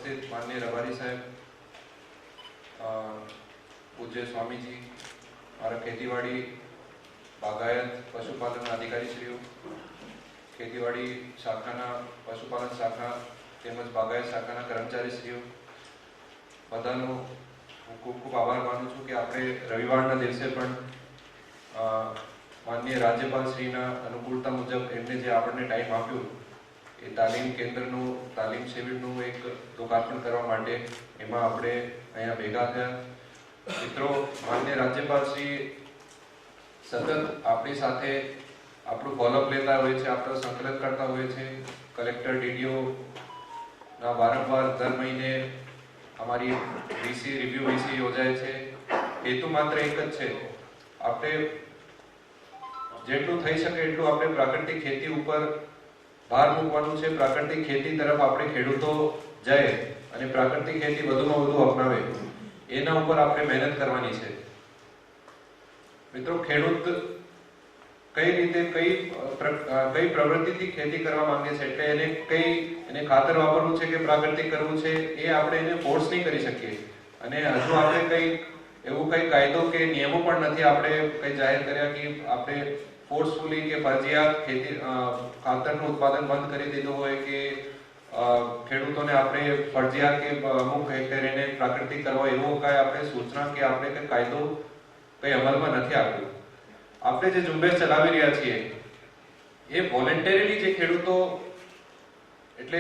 उपस्थित माननीय रबारी साहेब, पूज्य स्वामी जी, मारा खेतीवाड़ी बागायत पशुपालन अधिकारी श्रीओ, खेतीवाड़ी शाखा पशुपालन शाखा તેમજ બાગાયત શાખાના કર્મચારીશ્રીઓ બધાનો હું ખૂબ ખૂબ આભાર માનું છું કે આપણે રવિવારના દિવસે પણ માનનીય રાજ્યપાલશ્રીના અનુકૂળતા મુજબ એમને જે આપણને ટાઈમ આપ્યો એ તાલીમ કેન્દ્રનું તાલીમ શિબિરનું એક લોકાર્પણ કરવા માટે એમાં આપણે અહીંયા ભેગા થયા. મિત્રો, માનનીય રાજ્યપાલશ્રી સતત આપણી સાથે આપણું ફોલોઅપ લેતા હોય છે, આપણો સંકલન કરતા હોય છે. કલેક્ટર ડીડીઓ ના વારંવાર દર મહિને અમારી વીસી રિવ્યુ વીસી યોજાય છે. હેતુ માત્ર એક જ છે, આપણે જેટલું થઈ શકે એટલું આપણે પ્રાકૃતિક ખેતી ઉપર ભાર મૂકવાનું છે. પ્રાકૃતિક ખેતી તરફ આપણે ખેડૂતો જાય અને પ્રાકૃતિક ખેતી વધુમાં વધુ અપનાવે એના ઉપર આપણે મહેનત કરવાની છે. મિત્રો, ખેડૂત કઈ રીતે કઈ પ્રવૃત્તિથી ખેતી કરવા માંગે છે, એટલે એને ખાતર વાપરવું છે કે પ્રાકૃતિક કરવું છે એ આપણે એને ફોર્સ નહીં કરી શકીએ. અને હજુ આપણે એવું કઈ કાયદો કે નિયમો પણ નથી આપણે કઈ જાહેર કર્યા કે આપણે ફોર્સફુલી કે ફરજિયાત ખેતી ખાતરનું ઉત્પાદન બંધ કરી દીધું હોય કે ખેડૂતોને આપણે ફરજિયાત કે અમુક હેક્ટર એને પ્રાકૃતિક કરવા એવો કઈ આપણે સૂચના કે આપણે કઈ કાયદો કઈ અમલમાં નથી આવ્યો. આપણે જે ઝુંબેશ ચલાવી રહ્યા છીએ એ વોલેન્ટરીલી જે ખેડૂતો એટલે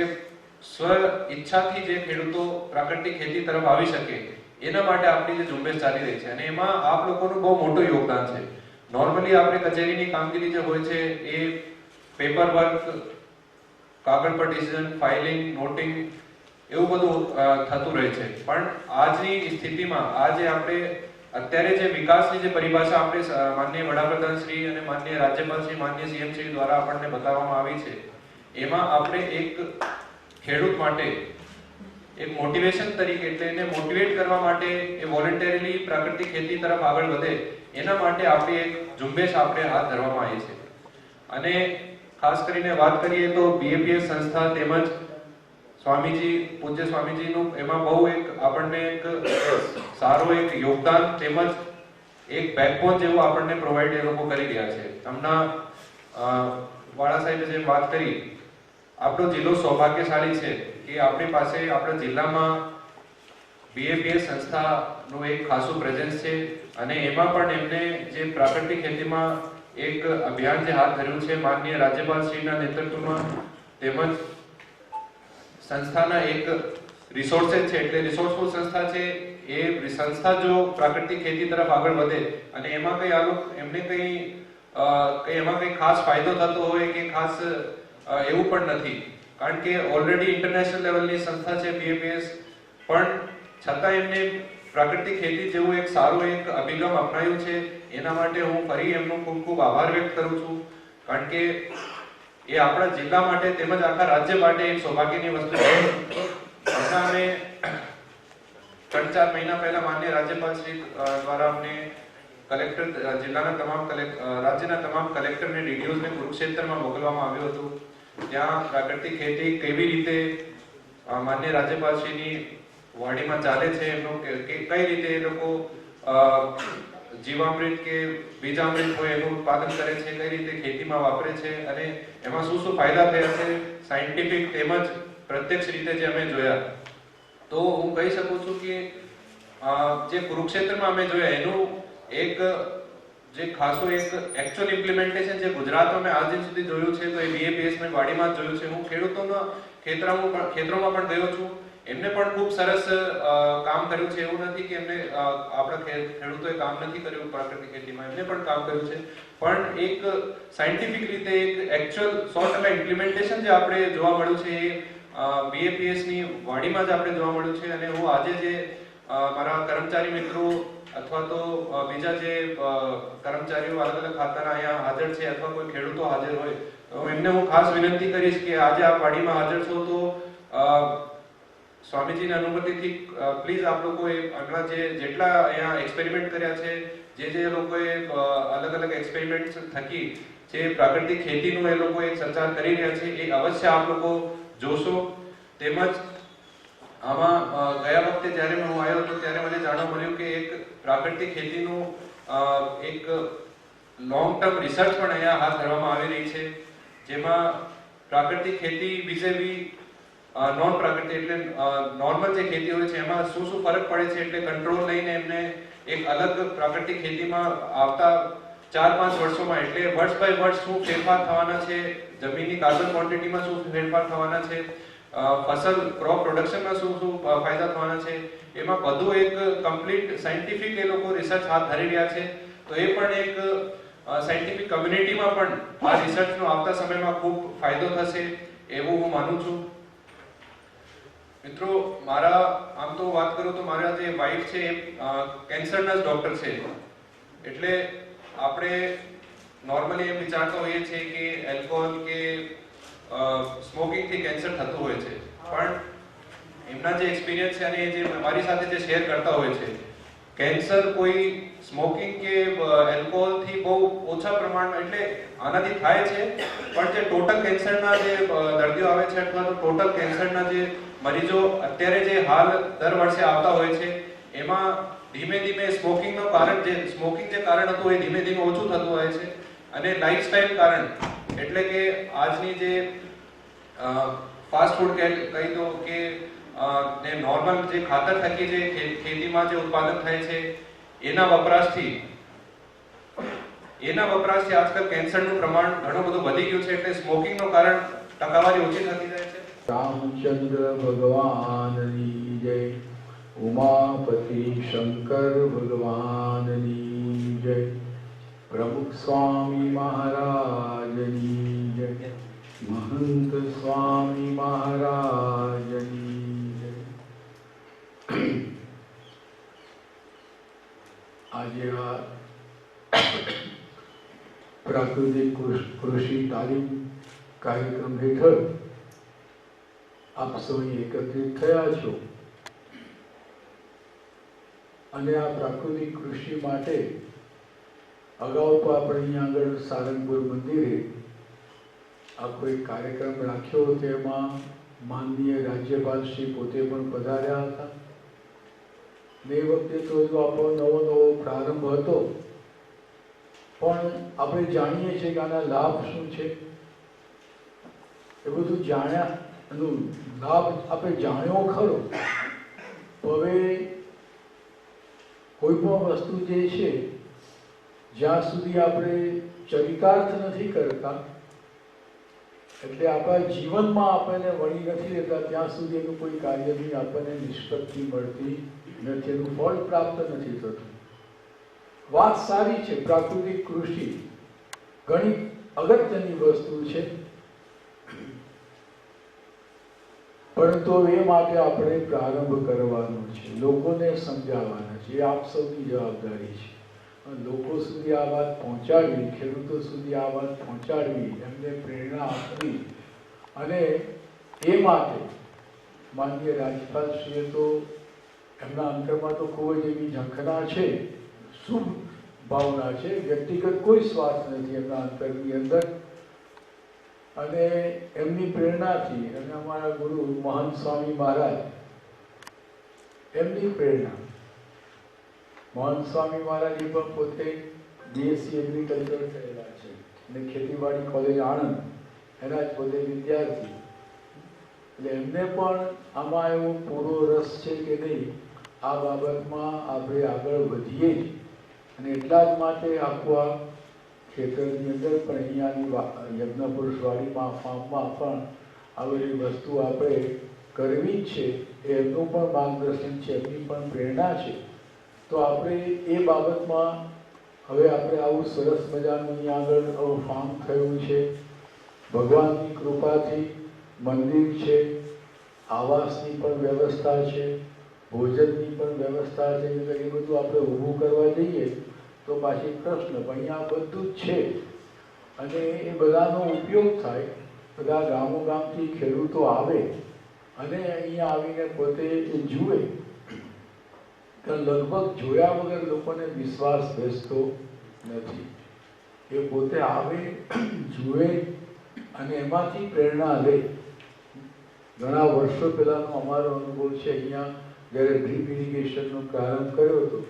સ્વ ઈચ્છાથી જે ખેડૂતો પ્રાકૃતિક ખેતી તરફ આવી શકે એના માટે આપણી જે ઝુંબેશ ચાલી રહી છે અને એમાં આપ લોકોનું બહુ મોટું યોગદાન છે. નોર્મલી આપણે કચેરીની કામગીરી જે હોય છે એ પેપર વર્ક, કાગળ પર ડિસિઝન, ફાઇલિંગ, નોટિંગ એવું બધું થતું રહે છે. પણ આજની સ્થિતિમાં આજે આપણે અત્યારે જે વિકાસની જે પરિભાષા આપણે માનનીય વડાપ્રધાન શ્રી અને માનનીય રાજ્યપાલ શ્રી, માનનીય સીએમ શ્રી દ્વારા આપણને બતાવવામાં આવી છે, એમાં આપણે એક ખેડૂત માટે એક મોટિવેશન તરીકે એટલે એને મોટિવેટ કરવા માટે એ વોલન્ટરીલી પ્રાકૃતિક ખેતી તરફ આગળ વધે એના માટે આપણી એક ઝુંબેશ આપણે હાથ ધરવામાં આવી છે. અને ખાસ કરીને વાત કરીએ તો બીએપીએસ સંસ્થા તેમજ સ્વામીજી, પૂજ્ય સ્વામીજીનું એમાં બહુ એક આપણને એક સારો એક યોગદાન તેમજ એક બેકબોન જેવું આપણને પ્રોવાઈડ એ લોકો કરી રહ્યા છે. હમણાં વાળા સાહેબે જે વાત કરી, આપણો જિલ્લો સૌભાગ્યશાળી છે કે આપણી પાસે આપણા જિલ્લામાં બીએપીએસ સંસ્થાનું એક ખાસું પ્રેઝન્સ છે. અને એમાં પણ એમને જે પ્રાકૃતિક ખેતીમાં એક અભિયાન જે હાથ ધર્યું છે માનનીય રાજ્યપાલ શ્રીના નેતૃત્વમાં, તેમજ સંસ્થાના એક રિસોર્સેસ છે એટલે રિસોર્સફુલ સંસ્થા છે. એ સંસ્થા જો પ્રાકૃતિક ખેતી તરફ આગળ વધે અને એમાં એમને એમાં કઈ ખાસ ફાયદો થતો હોય કે ખાસ એવું પણ નથી, કારણ કે ઓલરેડી ઇન્ટરનેશનલ લેવલની સંસ્થા છે બીએપીએસ, પણ છતાં એમને પ્રાકૃતિક ખેતી જેવું એક સારું એક અભિગમ અપનાવ્યું છે. એના માટે હું ફરી એમનો ખૂબ ખૂબ આભાર વ્યક્ત કરું છું, કારણ કે એ આપણા જિલ્લા માટે તેમજ આખા રાજ્ય માટે એક સૌભાગ્યની વસ્તુ છે. હમણાં અમે 3-4 મહિના પહેલા માનનીય રાજ્યપાલ શ્રી દ્વારા અમને કલેક્ટર જિલ્લાના રાજ્યના તમામ કલેક્ટરને ડીડીઓને કુરુક્ષેત્રમાં મોકલવામાં આવ્યું હતું. ત્યાં પ્રાકૃતિક ખેતી કેવી રીતે માનનીય રાજ્યપાલ શ્રીની વાડીમાં ચાલે છે, એમનું કઈ રીતે એ લોકો જીવામૃત કે બીજામૃત હોય એનું ઉત્પાદન કરે છે, કઈ રીતે ખેતીમાં વાપરે છે અને એમાં શું શું ફાયદા થયા છે સાયન્ટિફિક તેમજ પ્રત્યક્ષ રીતે જે અમે જોયા. તો હું કહી શકું છું કે જે કુરુક્ષેત્રમાં અમે જોયા એનું એક જે ખાસું એક એકચ્યુઅલ ઇમ્પ્લિમેન્ટેશન જે ગુજરાતમાં મેં આજ દિન સુધી જોયું છે તો એ બીએપીએસ ની વાડીમાં જ જોયું છે. હું ખેડૂતોના ખેતરોમાં પણ ગયો છું, એમને પણ ખૂબ સરસ કામ કર્યું છે. એવું નથી કે એમને આપણા ખેડૂતોએ કામ નથી કર્યું પ્રાકૃતિક ખેતીમાં, એમને પણ કામ કર્યું છે. પણ એક સાયન્ટિફિક રીતે એક એકચ્યુઅલ 100% ઇમ્પ્લિમેન્ટેશન જે આપણે જોવા મળ્યું છે એ બીએપીએસ ની વાડીમાં જ આપણે જોવા મળ્યું છે. અને હું આજે જે મારા કર્મચારી મિત્રો અથવા તો બીજા જે કર્મચારીઓ અલગ અલગ ખાતાના અહીંયા હાજર છે અથવા કોઈ ખેડૂતો હાજર હોય તો એમને હું ખાસ વિનંતી કરીશ કે આજે આપ વાડીમાં હાજર છો તો સ્વામીજીની અનુમતિથી પ્લીઝ આપ લોકોએ આગળ જેટલા અહીંયા એક્સપેરિમેન્ટ કર્યા છે, જે લોકોએ અલગ અલગ એક્સપેરિમેન્ટ થકી જે પ્રાકૃતિક ખેતીનું એ લોકો એક સંચાર કરી રહ્યા છે એ અવશ્ય આપ લોકો જોશો. તેમજ આમાં ગયા વખતે જ્યારે હું આવ્યો હતો ત્યારે મને જાણવા મળ્યું કે એક પ્રાકૃતિક ખેતીનું એક લોંગ ટર્મ રિસર્ચ પણ અહીંયા હાથ ધરવામાં આવી રહી છે, જેમાં પ્રાકૃતિક ખેતી વિશે બી નોન પ્રાકૃતિક એટલે નોર્મલ જે ખેતી હોય છે એમાં શું શું ફરક પડે છે, એટલે કંટ્રોલ લઈને એમને એક અલગ પ્રાકૃતિક ખેતીમાં આવતા 4-5 વર્ષોમાં એટલે વર્ષ બાય વર્ષ શું ફેરફાર થવાના છે, જમીનની કાર્બન ક્વોન્ટિટીમાં શું ફેરફાર થવાના છે, ફસલ ક્રોપ પ્રોડક્શનમાં શું શું ફાયદા થવાના છે, એમાં બધું એક કમ્પ્લીટ સાયન્ટિફિક એ લોકો રિસર્ચ હાથ ધરી રહ્યા છે. તો એ પણ એક સાયન્ટિફિક કમ્યુનિટીમાં પણ આ રિસર્ચનો આવતા સમયમાં ખૂબ ફાયદો થશે એવું હું માનું છું. મિત્રો, મારા આમ તો વાત કરું તો મારા જે વાઈફ છે એ કેન્સરના જ ડોક્ટર છે, એટલે આપણે નોર્મલી એમ વિચારતા હોઈએ છીએ કે એલ્કોહોલ કે સ્મોકિંગથી કેન્સર થતું હોય છે, પણ એમના જે એક્સપિરિયન્સ છે અને એ જે મારી સાથે જે શેર કરતા હોય છે, કેન્સર કોઈ સ્મોકિંગ કે એલ્કોહોલથી બહુ ઓછા પ્રમાણમાં એટલે આનાથી થાય છે, પણ જે ટોટલ કેન્સરના જે દર્દીઓ આવે છે અથવા તો ટોટલ કેન્સરના જે મરીજો અત્યારે જે હાલ દર વર્ષે આવતા હોય છે એમાં ધીમે ધીમે સ્મોકિંગનું કારણ જે સ્મોકિંગ જે કારણ હતું એ ધીમે ધીમે ઓછું થતું હોય છે, અને લાઇફસ્ટાઇલ કારણ એટલે કે આજની જે ફાસ્ટ ફૂડ કહી દો કે જે નોર્મલ જે ખાતર થકી જે ખેતીમાં જે ઉત્પાદન થાય છે એના વપરાશથી આજકાલ કેન્સરનું પ્રમાણ ઘણું બધું વધી ગયું છે, એટલે સ્મોકિંગનું કારણ ટકાવારી ઓછી થતી જાય છે. રામચંદ્ર ભગવાનની જય, ઉમાપતિ શંકર ભગવાનની જય, પ્રમુખ સ્વામી મહારાજની જય, મહંત સ્વામી મહારાજની જય. આજે આ પ્રાકૃતિક કૃષિ તાલીમ કાર્યક્રમ હેઠળ આપ સૌ એકત્રિત થયા છો, અને આ પ્રાકૃતિક કૃષિ માટે અગાઉ તો આપણે અહીંયા આગળ સારંગપુર મંદિરે આખો એક કાર્યક્રમ રાખ્યો, તેમાં માનનીય રાજ્યપાલ શ્રી પોતે પણ પધાર્યા હતા. ને એ વખતે તો આપણો નવો પ્રારંભ હતો, પણ આપણે જાણીએ છીએ કે આના લાભ શું છે, એ બધું જાણ્યા એનું લાભ આપણે જાણ્યો ખરો. હવે કોઈ પણ વસ્તુ જે છે જ્યાં સુધી આપણે ચરિતાર્થ નથી કરતા, એટલે આપણા જીવનમાં આપણને વળી નથી રહેતા ત્યાં સુધી એનું કોઈ કાર્યની આપણને નિષ્પત્તિ મળતી નથી, એનું ફળ પ્રાપ્ત નથી થતું. વાત સારી છે, પ્રાકૃતિક કૃષિ ઘણી અગત્યની વસ્તુ છે, પરંતુ એ માટે આપણે પ્રારંભ કરવાનો છે, લોકોને સમજાવવાના છે, એ આપ સૌની જવાબદારી છે. લોકો સુધી આ વાત પહોંચાડવી, ખેડૂતો સુધી આ વાત પહોંચાડવી, એમને પ્રેરણા આપવી, અને એ માટે માનનીય રાજ્યપાલશ્રીએ તો એમના અંતરમાં તો ખૂબ જ એવી ઝંખના છે, શુભ ભાવના છે, વ્યક્તિગત કોઈ સ્વાર્થ નથી એમના અંતરની અંદર. અને એમની પ્રેરણાથી અને અમારા ગુરુ મહંત સ્વામી મહારાજ એમની પ્રેરણા, મહંત સ્વામી મહારાજ એ પણ પોતે બીએસસી એગ્રીકલ્ચર થયેલા છે અને ખેતીવાડી કોલેજ આણંદ એના જ પોતે વિદ્યાર્થી, એટલે એમને પણ આમાં એવો પૂરો રસ છે કે નહીં આ બાબતમાં આપણે આગળ વધીએ જ, અને એટલા જ માટે આખું આ ખેતરની અંદર પણ અહીંયાની યજ્ઞપુરુષવાડીમાં ફાર્મમાં પણ આ બધી વસ્તુ આપણે કરવી જ છે, એમનું પણ માર્ગદર્શન છે, એમની પણ પ્રેરણા છે. તો આપણે એ બાબતમાં હવે આપણે આવું સરસ મજાનું અહીંયા આગળ આવું ફાર્મ થયું છે, ભગવાનની કૃપાથી મંદિર છે, આવાસની પણ વ્યવસ્થા છે, ભોજનની પણ વ્યવસ્થા છે, એટલે એ બધું આપણે ઊભું કરવા જઈએ તો પાછી પ્રશ્ન, પણ અહીંયા બધું જ છે, અને એ બધાનો ઉપયોગ થાય. બધા ગામોગામથી ખેડૂતો આવે અને અહીંયા આવીને પોતે જુએ, તો લગભગ જોયા વગર લોકોને વિશ્વાસ બેસતો નથી. એ પોતે આવે, જુએ અને એમાંથી પ્રેરણા લે. ઘણા વર્ષો પહેલાંનો અમારો અનુભવ છે. અહીંયા જ્યારે ડ્રીપ ઇરિગેશનનો પ્રારંભ કર્યો હતો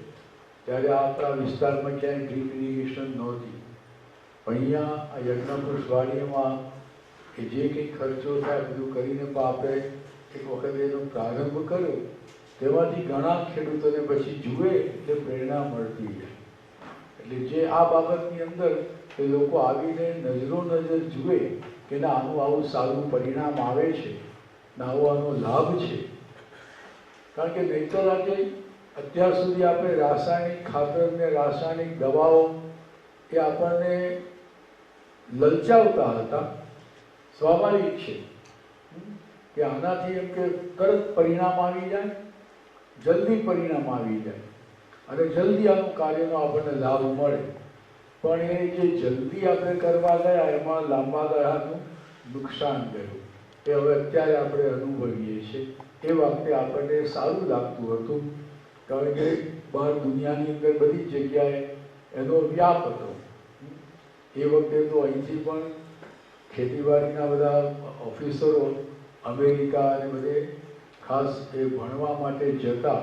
ત્યારે આપણા વિસ્તારમાં ક્યાંય ડ્રીપ ઇરિગેશન નહોતી. અહીંયા આ યજ્ઞપુરુષ વાડીમાં કે જે કંઈ ખર્ચો થાય બધું કરીને પણ આપણે એક વખત એનો પ્રારંભ કર્યો. તેમાંથી ઘણા ખેડૂતોને પછી જુએ એટલે પ્રેરણા મળતી જાય. એટલે જે આ બાબતની અંદર એ લોકો આવીને નજરો નજર જુએ કે ના આનું આવું સારું પરિણામ આવે છે, ના આનો લાભ છે. કારણ કે નહીંતર આજે અત્યાર સુધી આપણે રાસાયણિક ખાતર ને રાસાયણિક દવાઓ એ આપણને લલચાવતા હતા. સ્વાભાવિક છે કે આનાથી એમ કે તરત પરિણામ આવી જાય, જલ્દી પરિણામ આવી જાય અને જલ્દી આનું કાર્યનો આપણને લાભ મળે. પણ એ જે જલ્દી આપણે કરવા ગયા એમાં લાંબા ગાળાનું નુકસાન ગયું. એ હવે અત્યારે આપણે અનુભવીએ છીએ. એ વખતે આપણને સારું લાગતું હતું કારણ કે બહાર દુનિયાની અંદર બધી જગ્યાએ એનો વ્યાપ હતો. એ વખતે તો અહીંથી પણ ખેતીવાડીના બધા ઓફિસરો અમેરિકા અને બધે ખાસ એ ભણવા માટે જતા,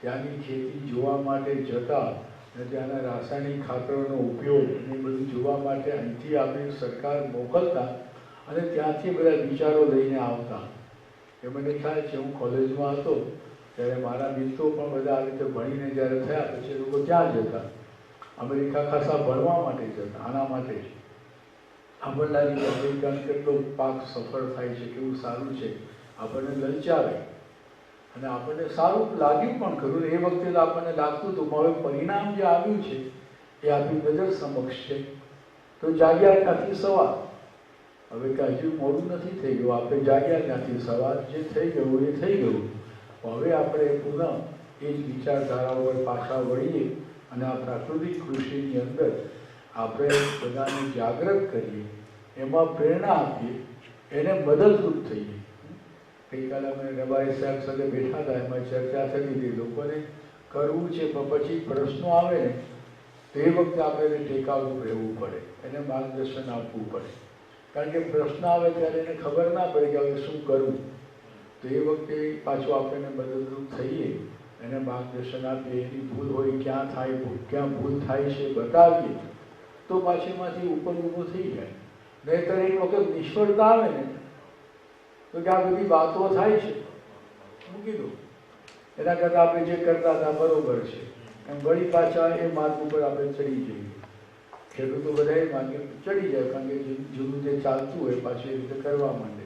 ત્યાંની ખેતી જોવા માટે જતા અને ત્યાંના રાસાયણિક ખાતરોનો ઉપયોગ એ બધું જોવા માટે અહીંથી આપણી સરકાર મોકલતા અને ત્યાંથી બધા વિચારો લઈને આવતા. એ મને ખ્યાલ છે હું કોલેજમાં હતો ત્યારે મારા મિત્રો પણ બધા આવી રીતે ભણીને જ્યારે થયા પછી એ લોકો ક્યાં જતા? અમેરિકા ખાસા ભણવા માટે જતા. આના માટે જ આપણને અમેરિકાનો કેટલો પાક સફળ થાય છે, કેવું સારું છે, આપણને લલચાવે અને આપણને સારું લાગ્યું પણ ખરું. એ વખતે તો આપણને લાગતું હતું હવે પરિણામ જે આવ્યું છે એ આપણી નજર સમક્ષ છે. તો જાગ્યા ત્યાંથી સવાર. હવે કે હજુ મોડું નથી થઈ ગયું, આપણે જાગ્યા ત્યાંથી સવાર. જે થઈ ગયું એ થઈ ગયું. હવે આપણે પુનઃ એ જ વિચારધારાઓ પર પાછા વળીએ અને આ પ્રાકૃતિક કૃષિની અંદર આપણે બધાને જાગૃત કરીએ, એમાં પ્રેરણા આપીએ, એને મદદરૂપ થઈએ. ગઈકાલે અમે રબારી સાહેબ સાથે બેઠા હતા, એમાં ચર્ચા થતી હતી લોકોને કરવું છે પણ પછી પ્રશ્નો આવે ને તો એ વખતે આપણે એને ટેકાવું રહેવું પડે, એને માર્ગદર્શન આપવું પડે. કારણ કે પ્રશ્ન આવે ત્યારે એને ખબર ના પડે કે હવે શું કરવું. તો એ વખતે પાછું આપણે મદદરૂપ થઈએ, એને માર્ગદર્શન આપીએ, એની ભૂલ હોય ક્યાં થાય, ક્યાં ભૂલ થાય છે બતાવીએ તો પાછળમાંથી ઉપર ઊભું થઈ જાય. નહીંતર એક વખત નિષ્ફળતા આવે ને તો કે આ બધી વાતો થાય છે મૂકી દો, એના કરતાં આપણે જે કરતા હતા બરોબર છે એમ વળી પાછા એ માર્ગ ઉપર આપણે ચડી જઈએ. ખેડૂતો બધા એ માર્ગે ચડી જાય કારણ કે જૂનું જે ચાલતું હોય પાછું એ રીતે કરવા માંડે.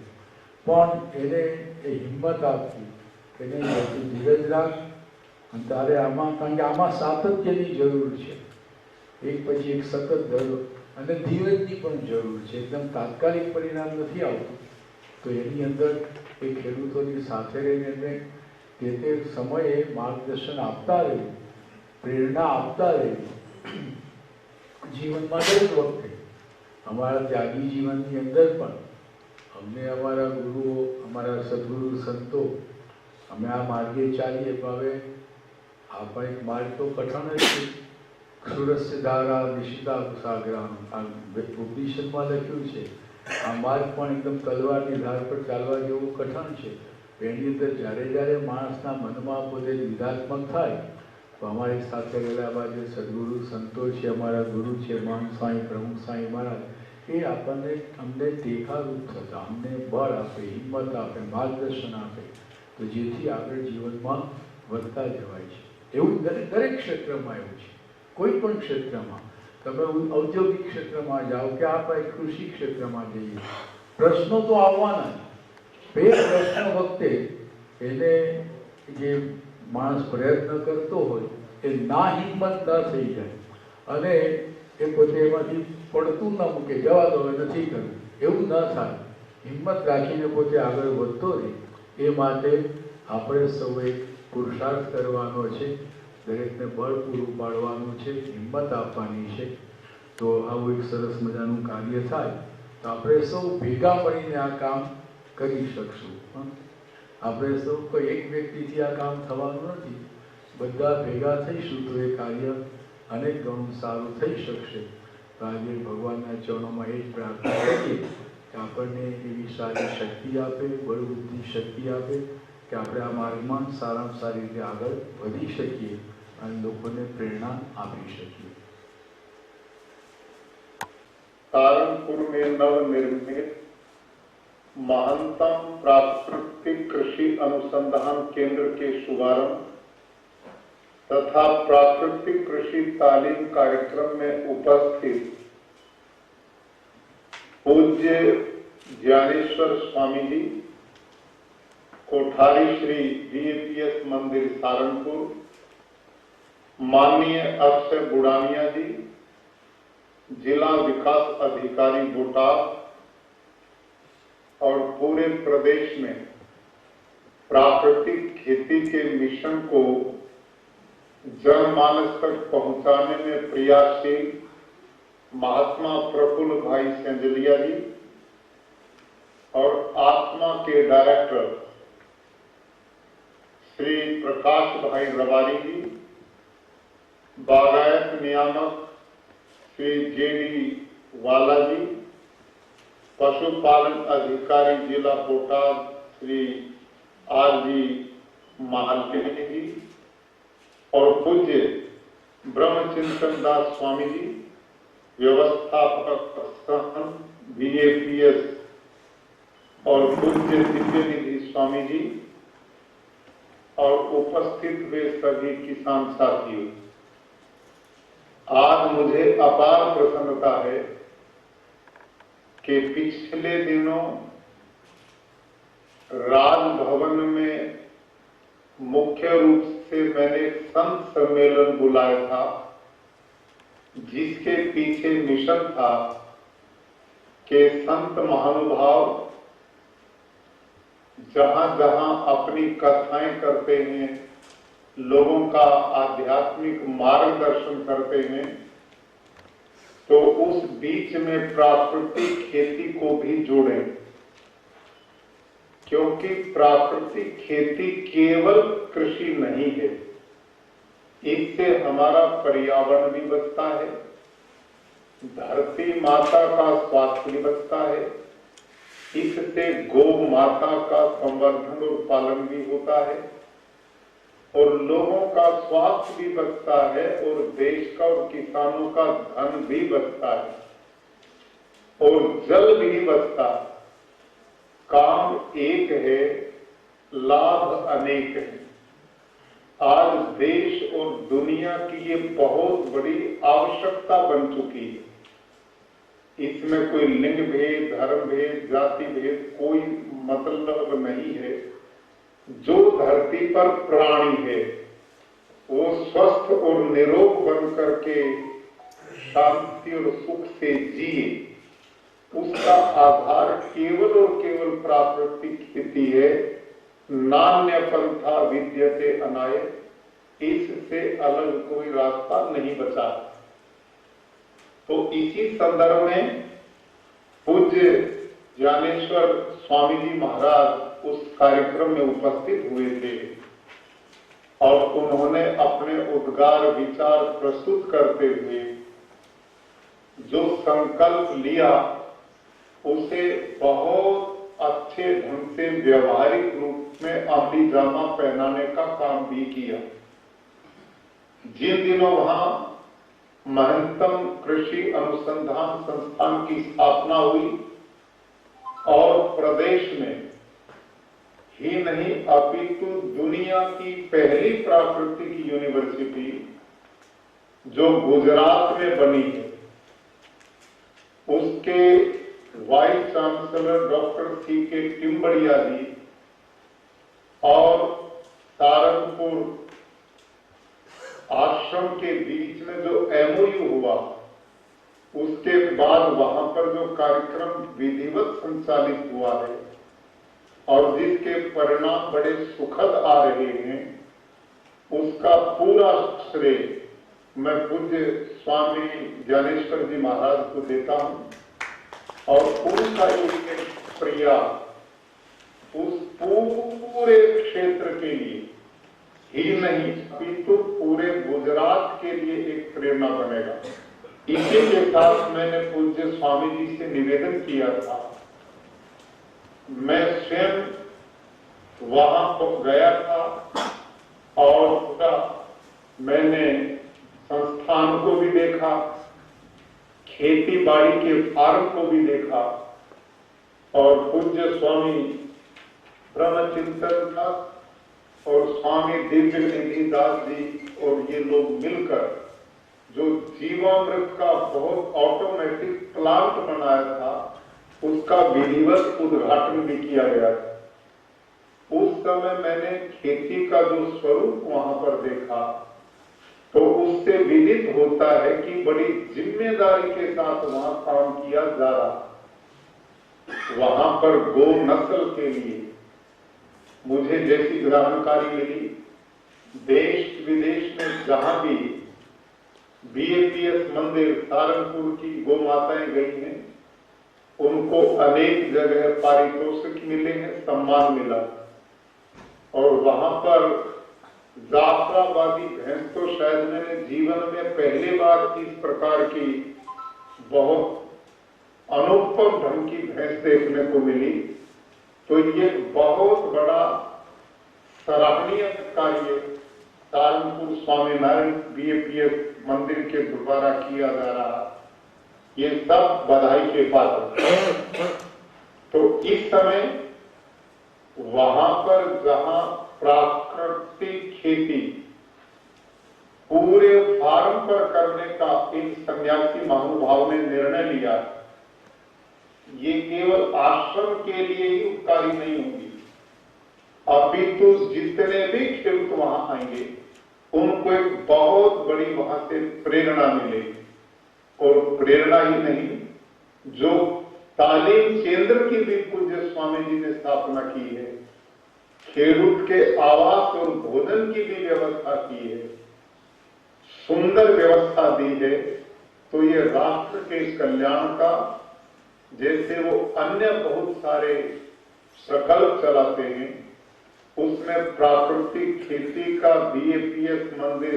પણ એને એ હિંમત આપવી, એને ધીરજ રાખ અને તારે આમાં, કારણ કે આમાં સાતત્યની જરૂર છે. એક પછી એક સતત ધરો અને ધીરજની પણ જરૂર છે. એકદમ તાત્કાલિક પરિણામ નથી આવતું. તો એની અંદર એ ખેડૂતોની સાથે રહીને એમને તે સમયે માર્ગદર્શન આપતા રહેવું, પ્રેરણા આપતા રહેવું. જીવનમાં દરેક વખતે અમારા ત્યાગી જીવનની અંદર પણ અમને અમારા ગુરુઓ, અમારા સદગુરુ સંતો, અમે આ માર્ગે ચાલીએ પણ હવે આ પણ એક માર્ગ તો કઠણ જ છે. સુરસ્ય ધારા નિશિતા સાગરાનું આ ઉપનિષદમાં લખ્યું છે. આ માર્ગ પણ એકદમ તલવારની ધાર પર ચાલવા જેવું કઠણ છે. એની અંદર જ્યારે જ્યારે માણસના મનમાં પોતે વિધાત્મક થાય તો અમારી સાથે રહેલા બાજુ સદગુરુ સંતો છે, અમારા ગુરુ છે, મહંત સ્વામી, પ્રમુખ સ્વામી મહારાજ, એ આપણને અમને ટેકારૂપ થતા, અમને બળ આપે, હિંમત આપે, માર્ગદર્શન આપે તો જેથી આગળ જીવનમાં વધતા જવાય છે. એવું દરેક ક્ષેત્રમાં એવું છે. કોઈ પણ ક્ષેત્રમાં તમે ઔદ્યોગિક ક્ષેત્રમાં જાઓ કે આપણે કૃષિ ક્ષેત્રમાં જઈએ, પ્રશ્નો તો આવવાના. બે પ્રશ્ન વખતે એને જે માણસ પ્રયત્ન કરતો હોય એ ના હિંમત ન થઈ જાય અને એ પોતે એમાંથી પડતું ન મૂકે, જવા દો નથી કરવું, એવું ન થાય. હિંમત રાખીને પોતે આગળ વધતો રહે એ માટે આપણે સૌએ પુરુષાર્થ કરવાનો છે, દરેકને બળ પૂરું પાડવાનું છે, હિંમત આપવાની છે. તો આવું એક સરસ મજાનું કાર્ય થાય તો આપણે સૌ ભેગા મળીને આ કામ કરી શકશું. આપણે સૌ કોઈ એક વ્યક્તિથી આ કામ થવાનું નથી, બધા ભેગા થઈશું તો એ કાર્ય અનેક ગણું સારું થઈ શકશે. તો આજે ભગવાનના ચરણોમાં એ જ પ્રાર્થના કરીએ કે આપણે આપણને એવી સારી શક્તિ આપે, બળ બુદ્ધિ શક્તિ આપે કે આપણે આ માર્ગમાં સારામાં સારી રીતે આગળ વધી શકીએ અને લોકોને પ્રેરણા આપી શકીએ. सारंगपुर में नवनिर्मित महानतम प्राकृतिक कृषि अनुसंधान केंद्र के शुभारंभ तथा प्राकृतिक कृषि तालीम कार्यक्रम में उपस्थित पूज्य ज्ञानेश्वर स्वामी जी, कोठारी श्री VAPS मंदिर सारंगपुर, माननीय अक्षय बुढ़ानिया जी, जिला विकास अधिकारी बोटाद और पूरे प्रदेश में प्राकृतिक खेती के मिशन को जनमानस तक पहुंचाने में प्रयासशील महात्मा प्रफुल्ल भाई सेंजलिया जी और आत्मा के डायरेक्टर श्री प्रकाश भाई रवारी जी, बागायत नियामक श्री JD वाला जी, पशुपालन अधिकारी जिला बोटाद श्री RG महालक्ष्मी जी और पूज्य ब्रह्मचिंतन दास स्वामी जी, व्यवस्थापक संघ VAPS और पूज्य दिव्य निधि स्वामी जी और उपस्थित हुए सभी किसान साथियों, आज मुझे अपार प्रसन्नता है कि पिछले दिनों राजभवन में मुख्य रूप से मैंने संत सम्मेलन बुलाया था, जिसके पीछे मिशन था कि संत महानुभाव जहां जहां अपनी कथाएं करते हैं, लोगों का आध्यात्मिक मार्गदर्शन करते हैं, तो उस बीच में प्राकृतिक खेती को भी जोड़ें, क्योंकि प्राकृतिक खेती केवल कृषि नहीं है, इससे हमारा पर्यावरण भी बचता है, धरती माता का स्वास्थ्य भी बचता है, इससे गौ माता का संवर्धन और पालन भी होता है और लोगों का स्वास्थ्य भी बचता है और देश का और किसानों का धन भी बचता है और जल भी बचता है। काम एक है, लाभ अनेक है। आज देश और दुनिया की ये बहुत बड़ी आवश्यकता बन चुकी है। इसमें कोई लिंग भेद, धर्म भेद, जाति भेद कोई मतलब नहीं है। जो धरती पर प्राणी है वो स्वस्थ और निरोग बन करके शांति और सुख से जिए, उसका आधार केवल और केवल प्राकृतिक खेती है। नान्य पंथा विद्यते अनाय, इससे अलग कोई रास्ता नहीं बचा। तो इसी संदर्भ में पूज्य ज्ञानेश्वर स्वामी जी महाराज उस कार्यक्रम में उपस्थित हुए थे और उन्होंने अपने उद्गार विचार प्रस्तुत करते हुए जो संकल्प लिया उसे बहुत अच्छे ढंग से व्यवहारिक रूप में अमली जामा पहनाने का काम भी किया। जिन दिनों वहां महत्तम कृषि अनुसंधान संस्थान की स्थापना हुई और प्रदेश में ही नहीं अपितु दुनिया की पहली प्राकृतिक यूनिवर्सिटी जो गुजरात में बनी है, उसके वाइस चांसलर डॉक्टर CK टिम्बड़िया जी और सारंगपुर आश्रम के बीच में जो MOU हुआ, उसके बाद वहां पर जो कार्यक्रम विधिवत संचालित हुआ है और जिसके परिणाम बड़े सुखद आ रहे हैं, उसका पूरा श्रेय मैं पूज्य स्वामी ज्ञानेश्वर जी महाराज को देता हूं और उनका एक प्रयास उस पूरे क्षेत्र के लिए ही नहीं अपितु पूरे गुजरात के लिए एक प्रेरणा बनेगा। इसी के साथ मैंने पूज्य स्वामी जी से निवेदन किया था मैं स्वयं वहां पर गया था और पूरा मैंने संस्थान को भी देखा, खेती बाड़ी के फार्म को भी देखा और पूज्य स्वामी ब्रह्मचिंतन था और स्वामी दिव्य निधि दास जी और ये लोग मिलकर जो जीवामृत का बहुत ऑटोमेटिक प्लांट बनाया था उसका विधिवत उद्घाटन भी किया गया था। उस समय मैंने खेती का जो स्वरूप वहां पर देखा तो उससे विदित होता है कि बड़ी जिम्मेदारी के साथ वहां काम किया जा रहा। वहां पर गो नस्ल के लिए मुझे जैसी जानकारी मिली, देश विदेश में जहां भी बीएपीएस मंदिर सारंगपुर की गो माताएं गई हैं, उनको अनेक जगह पारितोषिक मिले हैं, सम्मान मिला और वहां पर जाफराबादी भैंस तो शायद मैंने जीवन में पहली बार इस प्रकार की बहुत अनुपम ढंग की भैंस देखने को मिली। तो ये बहुत बड़ा सराहनीय कार्य सारंगपुर स्वामीनारायण बीएपीएस मंदिर के द्वारा किया जा रहा, ये सब बधाई के पात्र। तो इस समय वहां पर जहां प्राकृतिक खेती पूरे फार्म पर करने का इन सन्यासी महानुभाव ने निर्णय लिया, ये केवल आश्रम के लिए ही उपकारी नहीं होगी, अपितु जितने भी खेडूत वहां आएंगे उनको एक बहुत बड़ी वहां से प्रेरणा मिलेगी। और प्रेरणा ही नहीं, जो तालीम केंद्र की भी पूज्य स्वामी जी ने स्थापना की है, खेडूत के आवास और भोजन की भी व्यवस्था की है, सुंदर व्यवस्था दी है, तो ये राष्ट्र के कल्याण का, जैसे वो अन्य बहुत सारे प्रकल्प चलाते हैं, उसमें प्राकृतिक खेती का बीएपीएस मंदिर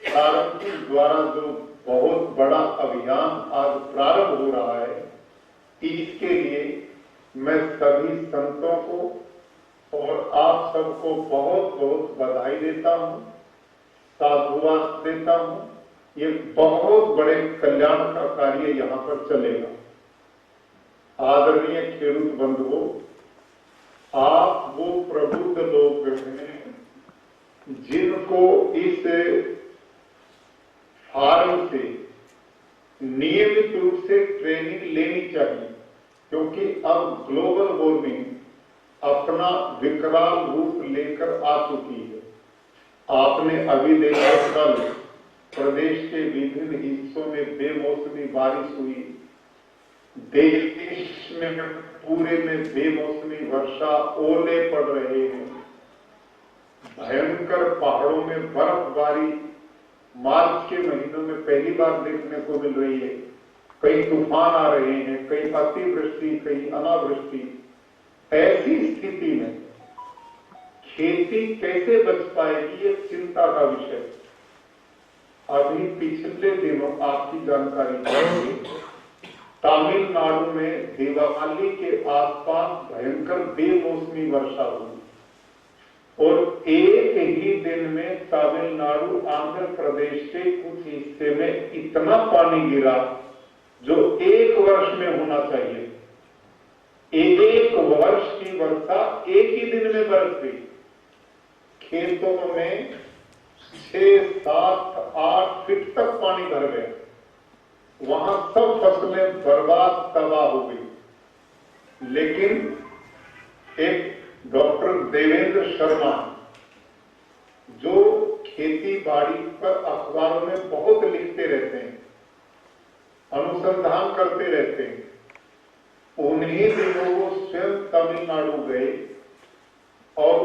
सारंगपुर द्वारा जो बहुत बड़ा अभियान आज प्रारंभ हो रहा है, इसके लिए मैं सभी संतों को और आप सबको बहुत बहुत बधाई देता हूं, साधुवाद देता हूं। ये बहुत बड़े कल्याण का कार्य यहाँ पर चलेगा। आदरणीय खेडूत बंधुओं, आप वो प्रबुद्ध लोग हैं जिनको इस फार्म से नियमित रूप से ट्रेनिंग लेनी चाहिए, क्योंकि अब ग्लोबल वार्मिंग अपना विकराल रूप लेकर आ चुकी है। आपने अभी देखा कल प्रदेश के विभिन्न हिस्सों में बेमौसमी बारिश हुई, देश में पूरे में बेमौसमी वर्षा, ओले पड़ रहे हैं, भयंकर पहाड़ों में बर्फबारी मार्च के महीनों में पहली बार देखने को मिल रही है। कई तूफान आ रहे हैं, कई अतिवृष्टि, कई अनावृष्टि। ऐसी स्थिति में खेती कैसे बच पाएगी, ये चिंता का विषय। अभी पिछले दिनों आपकी जानकारी चाहिए, तमिलनाडु में दिवाली के आसपास भयंकर बेमौसमी वर्षा हुई और एक ही दिन में तमिलनाडु आंध्र प्रदेश के कुछ हिस्से में इतना पानी गिरा जो एक वर्ष में होना चाहिए। एक वर्ष की वर्षा एक ही दिन में बरस गई। खेतों में 6, 7, 8 फीट तक पानी भर गया, वहां सब फसलें बर्बाद तबाह हो गई। लेकिन एक डॉक्टर देवेंद्र शर्मा, जो खेती बाड़ी पर अखबारों में बहुत लिखते रहते हैं, अनुसंधान करते रहते हैं, उन्हीं दिनों वो स्वयं तमिलनाडु गए और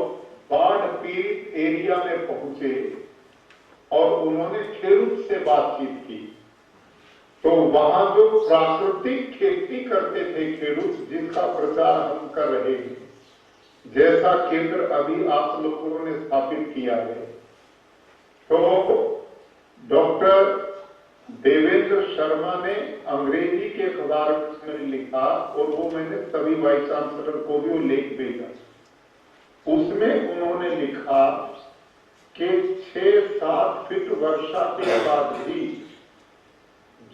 बाढ़ पीड़ित एरिया में पहुंचे और उन्होंने खेडूत से बातचीत की। तो वहां जो प्राकृतिक खेती करते थे खेडूत, जिसका प्रचार हम कर रहे हैं, जैसा केंद्र अभी आप लोगों ने स्थापित किया है, तो डॉक्टर देवेंद्र शर्मा ने अंग्रेजी के अखबार में लिखा और वो मैंने सभी वाइस चांसलर को भी वो लेख भेजा। उसमें उन्होंने लिखा कि 6-7 फीट वर्षा के बाद भी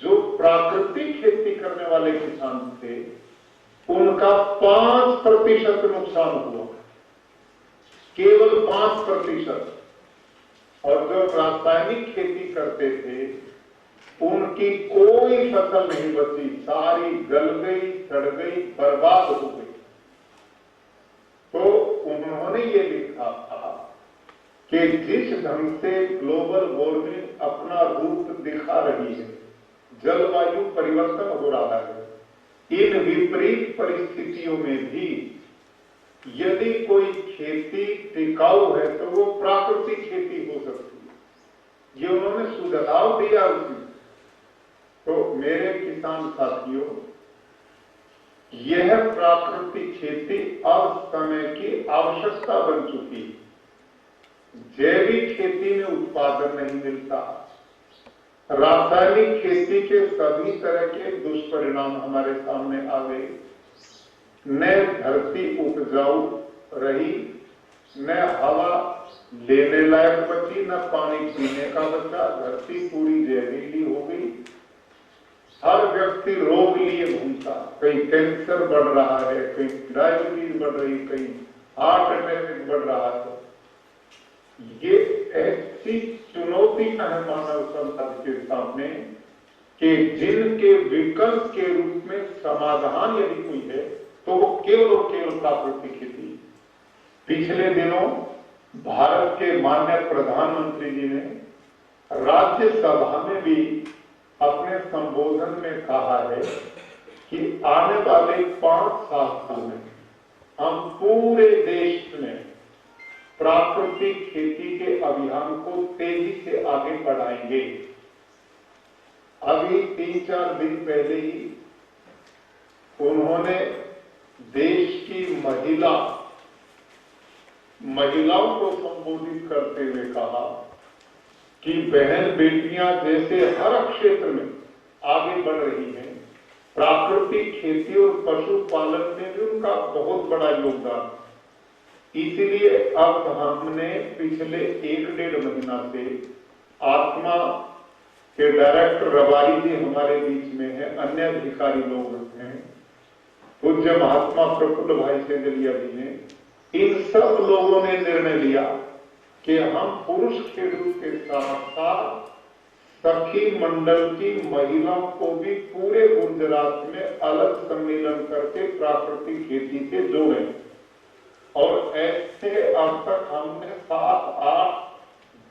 जो प्राकृतिक खेती करने वाले किसान थे उनका 5% नुकसान हुआ, केवल 5%। और जो रासायनिक खेती करते थे उनकी कोई फसल नहीं बची, सारी गल गई, सड़ गई, बर्बाद हो गई। तो उन्होंने ये लिखा था कि जिस ढंग से ग्लोबल वार्मिंग अपना रूप दिखा रही है, जलवायु परिवर्तन हो रहा है, इन विपरीत परिस्थितियों में भी यदि कोई खेती टिकाऊ है तो वो प्राकृतिक खेती हो सकती है। ये उन्होंने सुझाव दिया उसमें। तो मेरे किसान साथियों, यह प्राकृतिक खेती अब समय की आवश्यकता बन चुकी है। जैविक खेती में उत्पादन नहीं मिलता, रासायनिक खेती के सभी तरह के दुष्परिणाम हमारे सामने आ गए। न धरती उपजाऊ रही, न हवा लेने लायक बची, न पानी पीने का बचा। धरती पूरी जहरीली हो गई। हर व्यक्ति रोग लिए घूमता, कहीं कैंसर बढ़ रहा है, कहीं डायबिटीज बढ़ रही, कहीं हार्ट अटैक बढ़ रहा है। ये ऐसी चुनौती है मानव समाज के सामने कि जिनके विकल्प के रूप में समाधान यदि कोई है तो वो केवल और केवल प्राकृतिक खेती। पिछले दिनों भारत के माननीय प्रधानमंत्री जी ने राज्यसभा में भी अपने संबोधन में कहा है कि आने वाले 5-7 साल में हम पूरे देश में प्राकृतिक खेती के अभियान को तेजी से आगे बढ़ाएंगे। अभी 3-4 दिन पहले ही उन्होंने देश की महिलाओं को संबोधित करते हुए कहा कि बहन बेटियां जैसे हर क्षेत्र में आगे बढ़ रही हैं, प्राकृतिक खेती और पशुपालन में भी उनका बहुत बड़ा योगदान। इसलिए अब हमने पिछले 1-1.5 महीना से आत्मा के डायरेक्टर रबारी जी हमारे बीच में है, अन्य अधिकारी लोग हैं, पूज्य महात्मा प्रफुल्ल भाई सेंजलिया जी ने, इन सब लोगों ने निर्णय लिया कि हम पुरुष खेडूत के साथ साथ सखी मंडल की महिलाओं को भी पूरे गुजरात में अलग सम्मेलन करके प्राकृतिक खेती से जोड़ें। और ऐसे अब तक हमने 7-8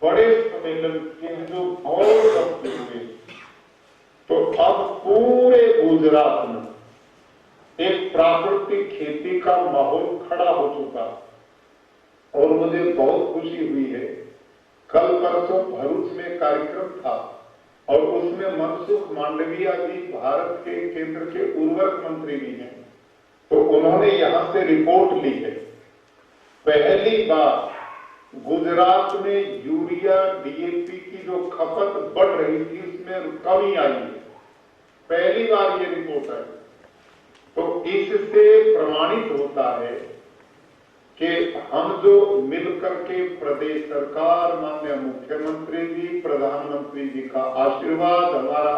बड़े सम्मेलन किए हैं जो बहुत सफल हुए। तो अब पूरे गुजरात में एक प्राकृतिक खेती का माहौल खड़ा हो चुका और मुझे बहुत खुशी हुई है। कल परसों भरूच में कार्यक्रम था और उसमें मनसुख मांडविया जी भारत के केंद्र के उर्वरक मंत्री भी हैं, तो उन्होंने यहां से रिपोर्ट ली है। पहली बार गुजरात में यूरिया डीएपी की जो खपत बढ़ रही थी उसमें कमी आई है, पहली बार ये रिपोर्ट आई। तो इससे प्रमाणित होता है कि हम जो मिलकर के प्रदेश सरकार, माननीय मुख्यमंत्री जी, प्रधानमंत्री जी का आशीर्वाद, हमारा